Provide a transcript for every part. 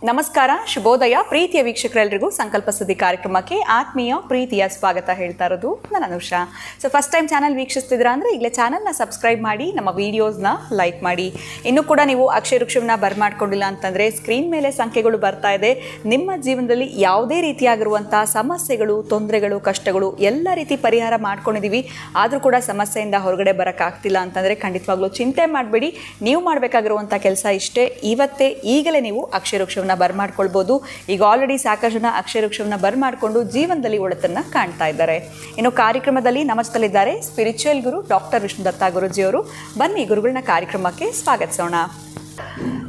ನಮಸ್ಕಾರ, ಶುಭೋದಯ. ಪ್ರೀತಿಯ ವೀಕ್ಷಕರೆಲ್ಲರಿಗೂ ಸಂಕಲ್ಪ ಸುದ್ದಿ ಕಾರ್ಯಕ್ರಮಕ್ಕೆ ಆತ್ಮೀಯ ಪ್ರೀತಿಯ ಸ್ವಾಗತ ಹೇಳ್ತಾ ಇರೋದು ನಾನು Anusha. So first time channel ವೀಕ್ಷಿಸ್ತಿದ್ದೀರಾ ಅಂದರೆ ಈಗಲೇ ಚಾನಲ್ನ ಸಬ್ಸ್ಕ್ರೈಬ್ ಮಾಡಿ, ನಮ್ಮ ವೀಡಿಯೋಸ್ನ ಲೈಕ್ ಮಾಡಿ. ಇನ್ನೂ ಕೂಡ ನೀವು ಅಕ್ಷರ ವೃಕ್ಷವನ್ನ ಬರ್ಮಾಡ್ಕೊಂಡಿಲ್ಲ ಅಂತಂದರೆ ಸ್ಕ್ರೀನ್ ಮೇಲೆ ಸಂಖ್ಯೆಗಳು ಬರ್ತಾ ಇದೆ. ನಿಮ್ಮ ಜೀವನದಲ್ಲಿ ಯಾವುದೇ ರೀತಿಯಾಗಿರುವಂಥ ಸಮಸ್ಯೆಗಳು, ತೊಂದರೆಗಳು, ಕಷ್ಟಗಳು ಎಲ್ಲ ರೀತಿ ಪರಿಹಾರ ಮಾಡ್ಕೊಂಡಿದ್ದೀವಿ. ಆದರೂ ಕೂಡ ಸಮಸ್ಯೆಯಿಂದ ಹೊರಗಡೆ ಬರೋಕ್ಕಾಗ್ತಿಲ್ಲ ಅಂತಂದರೆ ಖಂಡಿತವಾಗ್ಲೂ ಚಿಂತೆ ಮಾಡಬೇಡಿ. ನೀವು ಮಾಡಬೇಕಾಗಿರುವಂಥ ಕೆಲಸ ಇಷ್ಟೇ. ಇವತ್ತೇ ಈಗಲೇ ನೀವು ಅಕ್ಷರ ವೃಕ್ಷವನ್ನ ಬರ್ಮಾಡ್ಕೊಳ್ಬೋದು. ಈಗ ಆಲ್ರೆಡಿ ಸಾಕಷ್ಟು ಜನ ಅಕ್ಷರ ವೃಕ್ಷವನ್ನ ಬರ್ಮಾಡ್ಕೊಂಡು ಜೀವನದಲ್ಲಿ ಒಳಿತನ್ನ ಕಾಣ್ತಾ ಇದ್ದಾರೆ. ಇನ್ನು ಕಾರ್ಯಕ್ರಮದಲ್ಲಿ ನಮಸ್ತಲಿದ್ದಾರೆ ಸ್ಪಿರಿಚುವಲ್ ಗುರು ಡಾಕ್ಟರ್ ವಿಷ್ಣುದತ್ತ ಗುರುಜಿಯವರು. ಬನ್ನಿ ಗುರುಗಳನ್ನ ಕಾರ್ಯಕ್ರಮಕ್ಕೆ ಸ್ವಾಗತಿಸೋಣ.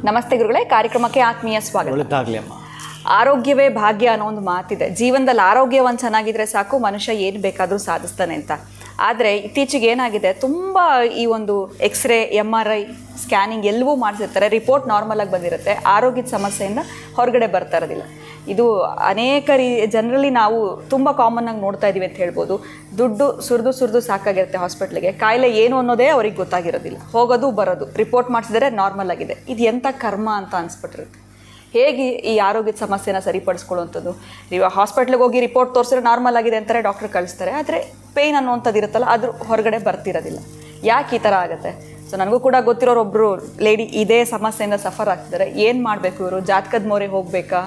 ನಮಸ್ತೆ ಗುರುಗಳೇ, ಕಾರ್ಯಕ್ರಮಕ್ಕೆ ಆತ್ಮೀಯ ಸ್ವಾಗತ. ಆರೋಗ್ಯವೇ ಭಾಗ್ಯ ಅನ್ನೋ ಒಂದು ಮಾತಿದೆ. ಜೀವನದಲ್ಲಿ ಆರೋಗ್ಯ ಒಂದು ಚೆನ್ನಾಗಿದ್ರೆ ಸಾಕು, ಮನುಷ್ಯ ಏನು ಬೇಕಾದರೂ ಸಾಧಿಸ್ತಾನೆ ಅಂತ. ಆದರೆ ಇತ್ತೀಚೆಗೆ ಏನಾಗಿದೆ, ತುಂಬ ಈ ಒಂದು ಎಕ್ಸ್ರೇ, MRI, ಸ್ಕ್ಯಾನಿಂಗ್ ಎಲ್ಲವೂ ಮಾಡಿಸಿರ್ತಾರೆ. ರಿಪೋರ್ಟ್ ನಾರ್ಮಲ್ ಆಗಿ ಬಂದಿರುತ್ತೆ. ಆರೋಗ್ಯದ ಸಮಸ್ಯೆಯಿಂದ ಹೊರಗಡೆ ಬರ್ತಾ ಇರೋದಿಲ್ಲ. ಇದು ಅನೇಕ ಜನರಲ್ಲಿ ನಾವು ತುಂಬ ಕಾಮನ್ ಆಗಿ ನೋಡ್ತಾ ಇದ್ದೀವಿ ಅಂತ ಹೇಳ್ಬೋದು. ದುಡ್ಡು ಸುರಿದು ಸಾಕಾಗಿರುತ್ತೆ ಹಾಸ್ಪಿಟ್ಲಿಗೆ. ಕಾಯಿಲೆ ಏನು ಅನ್ನೋದೇ ಅವ್ರಿಗೆ ಗೊತ್ತಾಗಿರೋದಿಲ್ಲ. ಹೋಗೋದು ಬರೋದು, ರಿಪೋರ್ಟ್ ಮಾಡಿಸಿದರೆ ನಾರ್ಮಲ್ ಆಗಿದೆ. ಇದು ಎಂಥ ಕರ್ಮ ಅಂತ ಅನಿಸ್ಬಿಟ್ಟಿರುತ್ತೆ. ಹೇಗೆ ಈ ಆರೋಗ್ಯದ ಸಮಸ್ಯೆನ ಸರಿಪಡಿಸ್ಕೊಳ್ಳುವಂಥದ್ದು? ನೀವು ಹಾಸ್ಪಿಟ್ಲಿಗೆ ಹೋಗಿ ರಿಪೋರ್ಟ್ ತೋರಿಸಿದ್ರೆ ನಾರ್ಮಲ್ ಆಗಿದೆ ಅಂತಾರೆ, ಡಾಕ್ಟ್ರ್ ಕಳಿಸ್ತಾರೆ. ಆದರೆ ಪೇಯ್ನ್ ಅನ್ನುವಂಥದ್ದು ಇರುತ್ತಲ್ಲ, ಅದು ಹೊರಗಡೆ ಬರ್ತಿರೋದಿಲ್ಲ. ಯಾಕೆ ಈ ಥರ ಆಗುತ್ತೆ? ಸೊ ನನಗೂ ಕೂಡ ಗೊತ್ತಿರೋರೊಬ್ಬರು ಲೇಡಿ ಇದೇ ಸಮಸ್ಯೆಯಿಂದ ಸಫರ್ ಆಗ್ತಿದ್ದಾರೆ. ಏನು ಮಾಡಬೇಕು ಇವರು? ಜಾತಕದ ಮೋರೆ ಹೋಗಬೇಕಾ,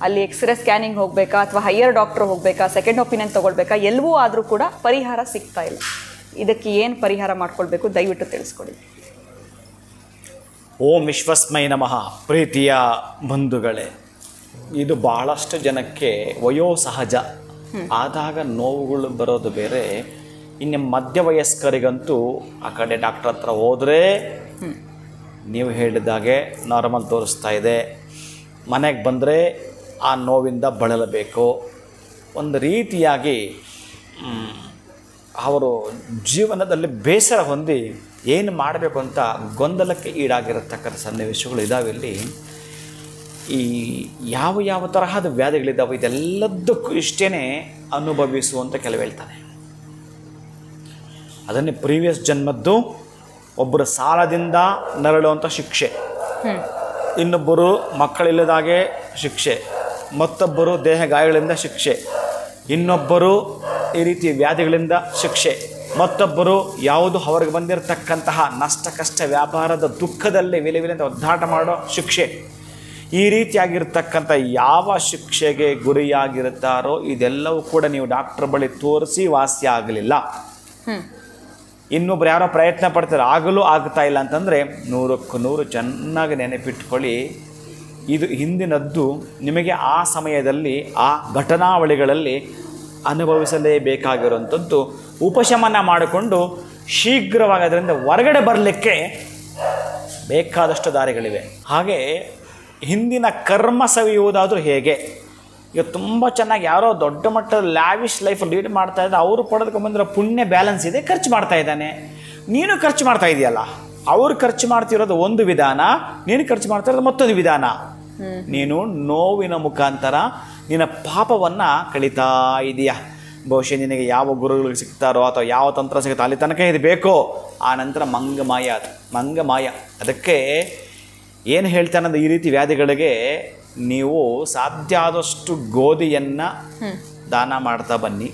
ಅಲ್ಲಿ ಎಕ್ಸ್ರೇ ಸ್ಕ್ಯಾನಿಂಗ್ ಹೋಗಬೇಕಾ, ಅಥವಾ ಹೈಯರ್ ಡಾಕ್ಟ್ರ್ ಹೋಗಬೇಕಾ, ಸೆಕೆಂಡ್ ಒಪಿನಿಯನ್ ತೊಗೊಳ್ಬೇಕಾ? ಎಲ್ಲವೂ ಆದರೂ ಕೂಡ ಪರಿಹಾರ ಸಿಗ್ತಾ ಇಲ್ಲ. ಇದಕ್ಕೆ ಏನು ಪರಿಹಾರ ಮಾಡ್ಕೊಳ್ಬೇಕು ದಯವಿಟ್ಟು ತಿಳಿಸ್ಕೊಡಿ. ಓಂ ವಿಶ್ವಸ್ಮೈ ನಮಃ. ಪ್ರೀತಿಯ ಬಂಧುಗಳೇ, ಇದು ಬಹಳಷ್ಟು ಜನಕ್ಕೆ ವಯೋಸಹಜ ಆದಾಗ ನೋವುಗಳು ಬರೋದು ಬೇರೆ. ಇನ್ನು ಮಧ್ಯವಯಸ್ಕರಿಗಂತೂ ಆ ಕಡೆ ಡಾಕ್ಟ್ರ್ ಹತ್ರ ಹೋದರೆ ನೀವು ಹೇಳಿದಾಗೆ ನಾರ್ಮಲ್ ತೋರಿಸ್ತಾ ಇದೆ, ಮನೆಗೆ ಬಂದರೆ ಆ ನೋವಿಂದ ಬಳಲಬೇಕು. ಒಂದು ರೀತಿಯಾಗಿ ಅವರು ಜೀವನದಲ್ಲಿ ಬೇಸರ ಹೊಂದಿ ಏನು ಮಾಡಬೇಕು ಅಂತ ಗೊಂದಲಕ್ಕೆ ಈಡಾಗಿರತಕ್ಕಂಥ ಸನ್ನಿವೇಶಗಳು ಇದ್ದಾವೆ. ಇಲ್ಲಿ ಈ ಯಾವ ತರಹದ ವ್ಯಾಧಿಗಳಿದ್ದಾವೆ, ಇದೆಲ್ಲದಕ್ಕೂ ಇಷ್ಟೇ ಅನುಭವಿಸುವಂತ ಕೆಲವು ಹೇಳ್ತಾನೆ. ಅದನ್ನೇ ಪ್ರೀವಿಯಸ್ ಜನ್ಮದ್ದು. ಒಬ್ಬರು ಸಾಲದಿಂದ ನರಳುವಂಥ ಶಿಕ್ಷೆ, ಇನ್ನೊಬ್ಬರು ಮಕ್ಕಳಿಲ್ಲದಾಗೆ ಶಿಕ್ಷೆ, ಮತ್ತೊಬ್ಬರು ದೇಹ ಗಾಯಗಳಿಂದ ಶಿಕ್ಷೆ, ಇನ್ನೊಬ್ಬರು ಈ ರೀತಿ ವ್ಯಾಧಿಗಳಿಂದ ಶಿಕ್ಷೆ, ಮತ್ತೊಬ್ಬರು ಯಾವುದು ಅವರಿಗೆ ಬಂದಿರತಕ್ಕಂತಹ ನಷ್ಟ ಕಷ್ಟ ವ್ಯಾಪಾರದ ದುಃಖದಲ್ಲಿ ವಿಲೆ ಅಂತ ಒದ್ದಾಟ ಮಾಡೋ ಶಿಕ್ಷೆ. ಈ ರೀತಿಯಾಗಿರ್ತಕ್ಕಂಥ ಯಾವ ಶಿಕ್ಷೆಗೆ ಗುರಿಯಾಗಿರುತ್ತಾರೋ ಇದೆಲ್ಲವೂ ಕೂಡ ನೀವು ಡಾಕ್ಟರ್ ಬಳಿ ತೋರಿಸಿ ವಾಸಿ ಆಗಲಿಲ್ಲ, ಇನ್ನೊಬ್ರು ಯಾರೋ ಪ್ರಯತ್ನ ಪಡ್ತಾರೆ ಆಗಲೂ ಆಗ್ತಾ ಇಲ್ಲ ಅಂತಂದರೆ 100ಕ್ಕೆ 100 ಚೆನ್ನಾಗಿ ನೆನಪಿಟ್ಕೊಳ್ಳಿ. ಇದು ಹಿಂದಿನದ್ದು. ನಿಮಗೆ ಆ ಸಮಯದಲ್ಲಿ ಆ ಘಟನಾವಳಿಗಳಲ್ಲಿ ಅನುಭವಿಸಲೇಬೇಕಾಗಿರುವಂಥದ್ದು. ಉಪಶಮನ ಮಾಡಿಕೊಂಡು ಶೀಘ್ರವಾಗಿ ಅದರಿಂದ ಹೊರಗಡೆ ಬರಲಿಕ್ಕೆ ಬೇಕಾದಷ್ಟು ದಾರಿಗಳಿವೆ. ಹಾಗೆ ಹಿಂದಿನ ಕರ್ಮ ಸವಿಯುವುದಾದರೂ ಹೇಗೆ? ಈಗ ತುಂಬ ಚೆನ್ನಾಗಿ ಯಾರೋ ದೊಡ್ಡ ಮಟ್ಟದ ಲ್ಯಾವಿಶ್ ಲೈಫ್ ಲೀಡ್ ಮಾಡ್ತಾ ಇದ್ದ, ಅವರು ಪಡೆದುಕೊಂಡ್ಬಂದಿರೋ ಪುಣ್ಯ ಬ್ಯಾಲೆನ್ಸ್ ಇದೆ, ಖರ್ಚು ಮಾಡ್ತಾ ಇದ್ದಾನೆ. ನೀನು ಖರ್ಚು ಮಾಡ್ತಾ ಇದೆಯಲ್ಲ, ಅವರು ಖರ್ಚು ಮಾಡ್ತಿರೋದು ಒಂದು ವಿಧಾನ, ನೀನು ಖರ್ಚು ಮಾಡ್ತಾ ಇರೋದು ಮತ್ತೊಂದು ವಿಧಾನ. ನೀನು ನೋವಿನ ಮುಖಾಂತರ ನಿನ್ನ ಪಾಪವನ್ನು ಕಳೀತಾ ಇದೆಯಾ. ಬಹುಶಃ ನಿನಗೆ ಯಾವ ಗುರುಗಳು ಸಿಗ್ತಾರೋ ಅಥವಾ ಯಾವ ತಂತ್ರ ಸಿಗುತ್ತೋ ಅಲ್ಲಿ ತನಕ ಇದು ಬೇಕೋ, ಆ ನಂತರ ಮಂಗಮಾಯ. ಅದು ಮಂಗಮಾಯ. ಅದಕ್ಕೆ ಏನು ಹೇಳ್ತಾನಂದ್ರೆ, ಈ ರೀತಿ ವ್ಯಾಧಿಗಳಿಗೆ ನೀವು ಸಾಧ್ಯ ಆದಷ್ಟು ಗೋಧಿಯನ್ನು ದಾನ ಮಾಡ್ತಾ ಬನ್ನಿ.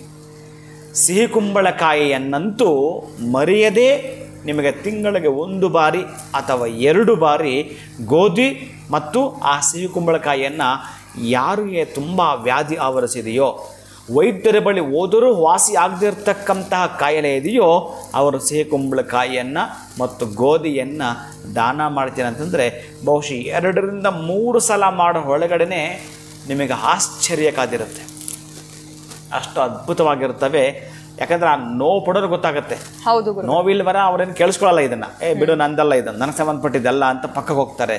ಸಿಹಿ ಕುಂಬಳಕಾಯಿಯನ್ನಂತೂ ಮರೆಯದೇ ನಿಮಗೆ ತಿಂಗಳಿಗೆ 1 ಬಾರಿ ಅಥವಾ 2 ಬಾರಿ ಗೋಧಿ ಮತ್ತು ಆ ಸಿಹಿ ಕುಂಬಳಕಾಯಿಯನ್ನು ಯಾರಿಗೆ ತುಂಬ ವ್ಯಾಧಿ ಆವರಿಸಿದೆಯೋ, ವೈದ್ಯರ ಬಳಿ ಹೋದರೂ ವಾಸಿ ಆಗದಿರ್ತಕ್ಕಂತಹ ಕಾಯಿಲೆ ಇದೆಯೋ, ಅವರು ಸಿಹಿ ಕುಂಬಳಕಾಯಿಯನ್ನು ಮತ್ತು ಗೋಧಿಯನ್ನು ದಾನ ಮಾಡ್ತೀನಿ ಅಂತಂದರೆ ಬಹುಶಃ 2 ರಿಂದ 3 ಸಲ ಮಾಡೋ ಒಳಗಡೆ ನಿಮಗೆ ಆಶ್ಚರ್ಯ ಕಾದಿರುತ್ತೆ. ಅಷ್ಟು ಅದ್ಭುತವಾಗಿರ್ತವೆ. ಯಾಕಂದರೆ ಆ ನೋವು ಪಡೋರು ಗೊತ್ತಾಗುತ್ತೆ. ಹೌದು, ನೋವಿಲ್ವರ ಅವ್ರೇನು ಕೇಳಿಸ್ಕೊಳ್ಳಲ್ಲ, ಇದನ್ನು ಬಿಡು ನಂದಲ್ಲ, ಇದನ್ನು ನನಗೆ ಸಂಬಂಧಪಟ್ಟಿದ್ದಲ್ಲ ಅಂತ ಪಕ್ಕಕ್ಕೆ ಹೋಗ್ತಾರೆ.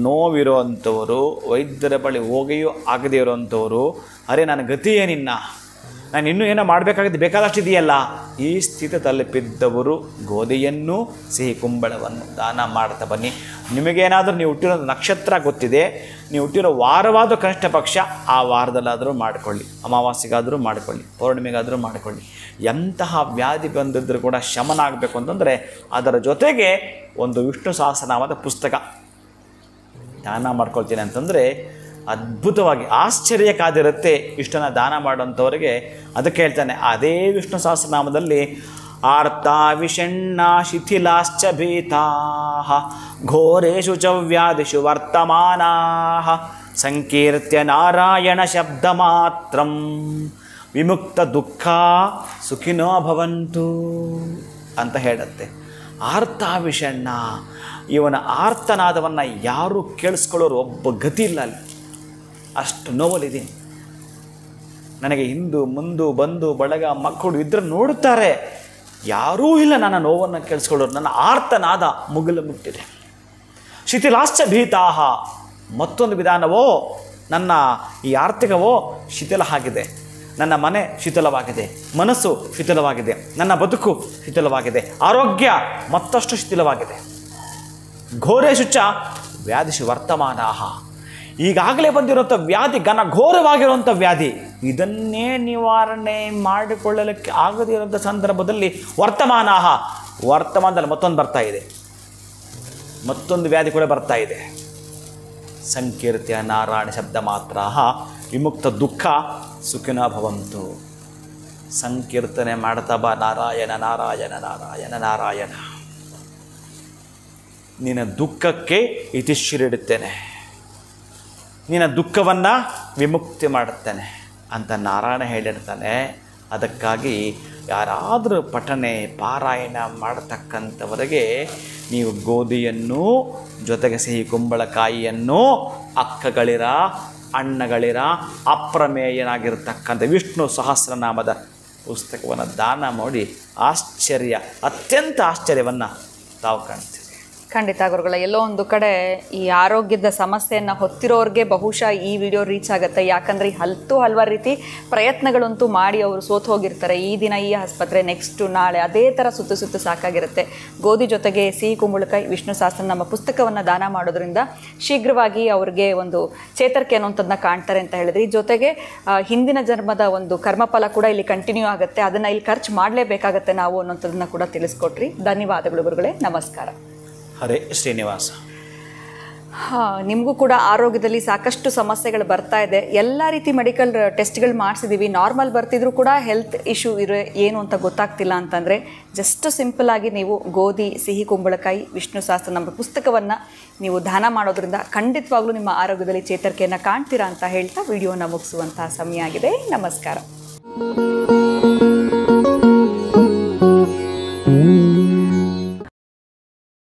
ನೋವಿರೋ ಅಂಥವರು, ವೈದ್ಯರ ಬಳಿ ಹೋಗಿಯೂ ಆಗದೇ ಇರೋವಂಥವ್ರು, ಅರೆ ನನ್ನ ಗತಿ ಏನಿನ್ನ, ನಾನು ಇನ್ನೂ ಏನೋ ಮಾಡಬೇಕಾಗಿದ್ದು ಬೇಕಾದಷ್ಟು ಇದೆಯಲ್ಲ, ಈ ಸ್ಥಿತಿ ತಲುಪಿದ್ದವರು ಗೋಧಿಯನ್ನು ಸಿಹಿ ಕುಂಬಳವನ್ನು ದಾನ ಮಾಡ್ತಾ ಬನ್ನಿ. ನಿಮಗೇನಾದರೂ ನೀವು ಹುಟ್ಟಿರೋ ನಕ್ಷತ್ರ ಗೊತ್ತಿದೆ, ನೀವು ಹುಟ್ಟಿರೋ ವಾರವಾದರೂ ಕನಿಷ್ಠ ಪಕ್ಷ ಆ ವಾರದಲ್ಲಾದರೂ ಮಾಡಿಕೊಳ್ಳಿ, ಅಮಾವಾಸ್ಯೆಗಾದರೂ ಮಾಡಿಕೊಳ್ಳಿ, ಪೌರ್ಣಿಮೆಗಾದರೂ ಮಾಡಿಕೊಳ್ಳಿ. ಎಂತಹ ವ್ಯಾಧಿ ಬಂದಿದ್ದರೂ ಕೂಡ ಶಮನ ಆಗಬೇಕು ಅಂತಂದರೆ ಅದರ ಜೊತೆಗೆ ಒಂದು ವಿಷ್ಣು ಸಹಸ್ರನಾಮದ ಪುಸ್ತಕ ದಾನ ಮಾಡ್ಕೊಳ್ತೀನಿ ಅಂತಂದರೆ ಅದ್ಭುತವಾಗಿ ಆಶ್ಚರ್ಯಕ್ಕಾದಿರುತ್ತೆ. ಇಷ್ಟನ್ನು ದಾನ ಮಾಡುವಂಥವ್ರಿಗೆ ಅದಕ್ಕೆ ಹೇಳ್ತಾನೆ, ಅದೇ ವಿಷ್ಣು ಸಹಸ್ರನಾಮದಲ್ಲಿ ಆರ್ತಾ ವಿಷಣ್ಣ ಶಿಥಿಲಾಶ್ಚ ಭೀತಾ ಘೋರೇಶು ಚ ವ್ಯಾಧಿಷು ವರ್ತಮಾನಾ ಸಂಕೀರ್ತ್ಯ ನಾರಾಯಣ ಶಬ್ದ ಮಾತ್ರಂ ವಿಮುಕ್ತ ದುಃಖ ಸುಖಿನೋ ಭವಂತು ಅಂತ ಹೇಳುತ್ತೆ. ಆರ್ತಾ ವಿಷಣ್ಣ, ಇವನ ಆರ್ತನಾದವನ್ನು ಯಾರೂ ಕೇಳಿಸ್ಕೊಳ್ಳೋರು ಒಬ್ಬ ಗತಿ ಇಲ್ಲ ಅಲ್ಲಿ. ಅಷ್ಟು ನೋವಲ್ಲಿದ್ದೀನಿ. ನನಗೆ ಹಿಂದು ಮುಂದು ಬಂದು ಬಳಗ ಮಕ್ಕಳು ಇದ್ರೆ ನೋಡುತ್ತಾರೆ, ಯಾರೂ ಇಲ್ಲ ನನ್ನ ನೋವನ್ನು ಕೇಳಿಸ್ಕೊಳ್ಳೋರು. ನನ್ನ ಆರ್ತನಾದ ಮುಗಿಲು ಮುಟ್ಟಿದೆ. ಶಿಥಿಲಾಶ್ಚ ಭೀತಾಹ, ಮತ್ತೊಂದು ವಿಧಾನವೋ ನನ್ನ ಈ ಆರ್ಥಿಕವೋ ಶಿಥಿಲ ಆಗಿದೆ. ನನ್ನ ಮನೆ ಶಿಥಿಲವಾಗಿದೆ, ಮನಸ್ಸು ಶಿಥಿಲವಾಗಿದೆ, ನನ್ನ ಬದುಕು ಶಿಥಿಲವಾಗಿದೆ, ಆರೋಗ್ಯ ಮತ್ತಷ್ಟು ಶಿಥಿಲವಾಗಿದೆ. ಘೋರೇಶು ಚ ವ್ಯಾಧಿಷು ವರ್ತಮಾನಾಹ, ಈಗಾಗಲೇ ಬಂದಿರುವಂಥ ವ್ಯಾಧಿ ಘನಘೋರವಾಗಿರುವಂಥ ವ್ಯಾಧಿ, ಇದನ್ನೇ ನಿವಾರಣೆ ಮಾಡಿಕೊಳ್ಳಲಿಕ್ಕೆ ಆಗದೇ ಇರುವಂಥ ಸಂದರ್ಭದಲ್ಲಿ ವರ್ತಮಾನಾಹ, ವರ್ತಮಾನದಲ್ಲಿ ಮತ್ತೊಂದು ಬರ್ತಾ ಇದೆ, ಮತ್ತೊಂದು ವ್ಯಾಧಿ ಕೂಡ ಬರ್ತಾ ಇದೆ. ಸಂಕೀರ್ತ್ಯ ನಾರಾಯಣ ಶಬ್ದ ಮಾತ್ರ ವಿಮುಕ್ತ ದುಃಖ ಸುಖಿನ ಭವಂತು. ಸಂಕೀರ್ತನೆ ಮಾಡ್ತಾ ಬಾ, ನಾರಾಯಣ ನಾರಾಯಣ ನಾರಾಯಣ ನಾರಾಯಣ. ನಿನ್ನ ದುಃಖಕ್ಕೆ ಇತಿಶ್ರೀಡುತ್ತೇನೆ, ನಿನ್ನ ದುಃಖವನ್ನು ವಿಮುಕ್ತಿ ಮಾಡುತ್ತೇನೆ ಅಂತ ನಾರಾಯಣ ಹೇಳಿರ್ತಾನೆ. ಅದಕ್ಕಾಗಿ ಯಾರಾದರೂ ಪಠನೆ ಪಾರಾಯಣ ಮಾಡತಕ್ಕಂಥವರೆಗೆ ನೀವು ಗೋಧಿಯನ್ನು ಜೊತೆಗೆ ಸಿಹಿ ಕುಂಬಳಕಾಯಿಯನ್ನು ಅಕ್ಕಗಳಿರ ಅಣ್ಣಗಳಿರ ಅಪ್ರಮೇಯನಾಗಿರ್ತಕ್ಕಂಥ ವಿಷ್ಣು ಸಹಸ್ರನಾಮದ ಪುಸ್ತಕವನ್ನು ದಾನ ಮಾಡಿ ಅತ್ಯಂತ ಆಶ್ಚರ್ಯವನ್ನು ತಾವು ಕಾಣ್ತೀವಿ. ಖಂಡಿತ ಗುರುಗಳ, ಎಲ್ಲೋ ಒಂದು ಕಡೆ ಈ ಆರೋಗ್ಯದ ಸಮಸ್ಯೆಯನ್ನು ಹೊತ್ತಿರೋರಿಗೆ ಬಹುಶಃ ಈ ವಿಡಿಯೋ ರೀಚ್ ಆಗುತ್ತೆ. ಯಾಕಂದರೆ ಹಲವಾರು ರೀತಿ ಪ್ರಯತ್ನಗಳಂತೂ ಮಾಡಿ ಅವರು ಸೋತು ಹೋಗಿರ್ತಾರೆ. ಈ ದಿನ ಈ ಆಸ್ಪತ್ರೆ, ನೆಕ್ಸ್ಟು ನಾಳೆ, ಅದೇ ಥರ ಸುತ್ತು ಸಾಕಾಗಿರುತ್ತೆ. ಗೋಧಿ ಜೊತೆಗೆ ಸಿಹಿ ಕುಂಬಳಕಾಯಿ ವಿಷ್ಣು ಸಹಸ್ರನಾಮ ಪುಸ್ತಕವನ್ನು ದಾನ ಮಾಡೋದ್ರಿಂದ ಶೀಘ್ರವಾಗಿ ಅವ್ರಿಗೆ ಒಂದು ಚೇತರಿಕೆ ಅನ್ನೋಂಥದ್ದನ್ನ ಕಾಣ್ತಾರೆ ಅಂತ ಹೇಳಿದ್ರಿ. ಜೊತೆಗೆ ಹಿಂದಿನ ಜನ್ಮದ ಒಂದು ಕರ್ಮಫಲ ಕೂಡ ಇಲ್ಲಿ ಕಂಟಿನ್ಯೂ ಆಗುತ್ತೆ, ಅದನ್ನು ಇಲ್ಲಿ ಖರ್ಚು ಮಾಡಲೇಬೇಕಾಗತ್ತೆ ನಾವು ಅನ್ನೋಂಥದ್ದನ್ನ ಕೂಡ ತಿಳಿಸ್ಕೊಟ್ರಿ. ಧನ್ಯವಾದಗಳು ಗುರುಗಳೇ, ನಮಸ್ಕಾರ. ಹರೇ ಶ್ರೀನಿವಾಸ. ನಿಮಗೂ ಕೂಡ ಆರೋಗ್ಯದಲ್ಲಿ ಸಾಕಷ್ಟು ಸಮಸ್ಯೆಗಳು ಬರ್ತಾ ಇದೆ. ಎಲ್ಲ ರೀತಿ ಮೆಡಿಕಲ್ ಟೆಸ್ಟ್ಗಳು ಮಾಡಿಸಿದ್ದೀವಿ, ನಾರ್ಮಲ್ ಬರ್ತಿದ್ರು ಕೂಡ ಹೆಲ್ತ್ ಇಶ್ಯೂ ಏನು ಅಂತ ಗೊತ್ತಾಗ್ತಿಲ್ಲ ಅಂತಂದರೆ ಜಸ್ಟ್ ಸಿಂಪಲ್ಲಾಗಿ ನೀವು ಗೋಧಿ ಸಿಹಿ ಕುಂಬಳಕಾಯಿ ವಿಷ್ಣು ಸಹಸ್ರನಾಮ ಪುಸ್ತಕವನ್ನು ನೀವು ದಾನ ಮಾಡೋದ್ರಿಂದ ಖಂಡಿತವಾಗ್ಲೂ ನಿಮ್ಮ ಆರೋಗ್ಯದಲ್ಲಿ ಚೇತರಿಕೆಯನ್ನು ಕಾಣ್ತೀರಾ ಅಂತ ಹೇಳ್ತಾ ವಿಡಿಯೋನ ಮುಗಿಸುವಂತಹ ಸಮಯ ಆಗಿದೆ. ನಮಸ್ಕಾರ.